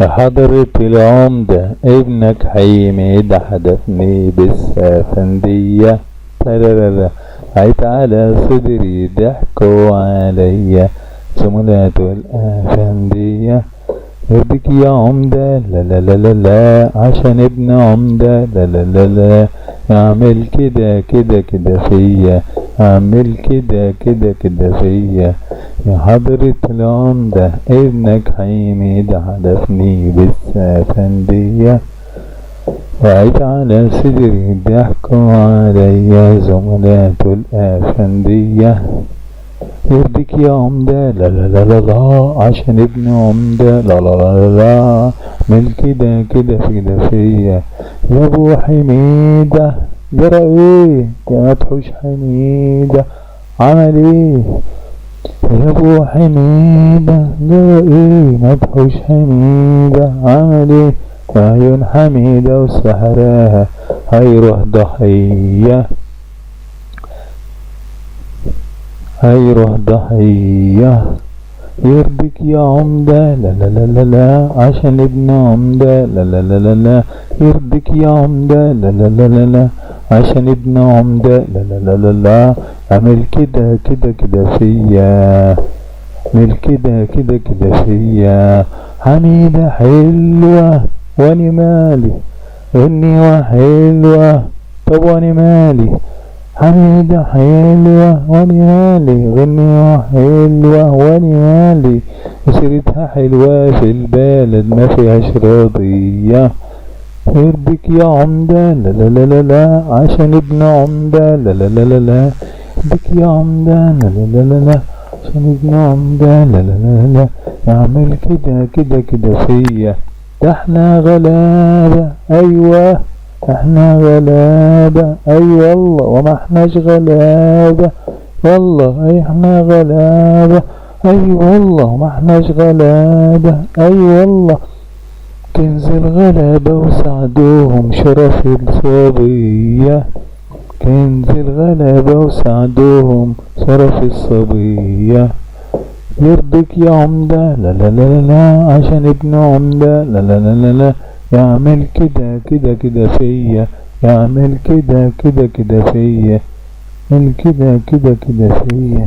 يا حضرة العمده ابنك حميده حدفني بالسفنديه، لا لا لا لا، عيت على صدري ضحكوا عليا زملاته الافنديه. يرضيك يا عمده لا لا لا لا لا، عشان ابن عمده لا لا لا لا، اعمل كده كده كده فيا، اعمل كده كده كده فيا. يا حضرة العمده ابنك حميده حدفني بالسفنديه، وعيت على صدري ضحكوا عليا زملاته الافنديه. يرضيك يا عمده لا لا لا لا لا، عشان ابن عمده لا لا لا لا لا، من كده كده كده فيا. يا ابو حميده جرى ايه يا مدحوش حميده، عمل ايه يا ابو حميده، جرى ايه مدحوش حميده، عمل ايه. عيون حميده وسحراها هيروح ضحيه، هيروح ضحية. يرضيك يا عمده لا لا لا لا لا، عشان ابن عمده لا لا لا لا لا. يرضيك يا عمده لا لا لا لا لا، عشان ابن عمده لا لا لا لا لا. اعمل كده كده كده فيا، اعمل كده كده كده فيا. حميدة حلوة واني مالي، غنية حلوة طب واني مالي. حميدة حلوة واني مالي، غنية حلوة واني مالي. وسيرتها حلوة في البلد ما فيهاش راضية. يرضيك يا عمده لا لا لا لا لا، عشان ابن عمده لا لا لا لا لا. يرضيك يا عمده لا لا لا لا لا، عشان ابن عمده لا لا لا لا. اعمل كده كده كده فيا، ده احنا غلابة ايوه، احنا غلابة اي والله، وما احناش غلابة والله، احنا غلابة اي والله، وما احناش غلابة اي والله. كنز الغلابة وسعدوهم شرف الصبية، كنز الغلابة وسعدوهم شرف الصبية. يرضيك يا عمده لا لا لا لا لا، عشان ابن عمده لا لا لا لا لا. يعمل كده كده كده فيا، يعمل كده كده كده فيا، من كده كده كده فيا.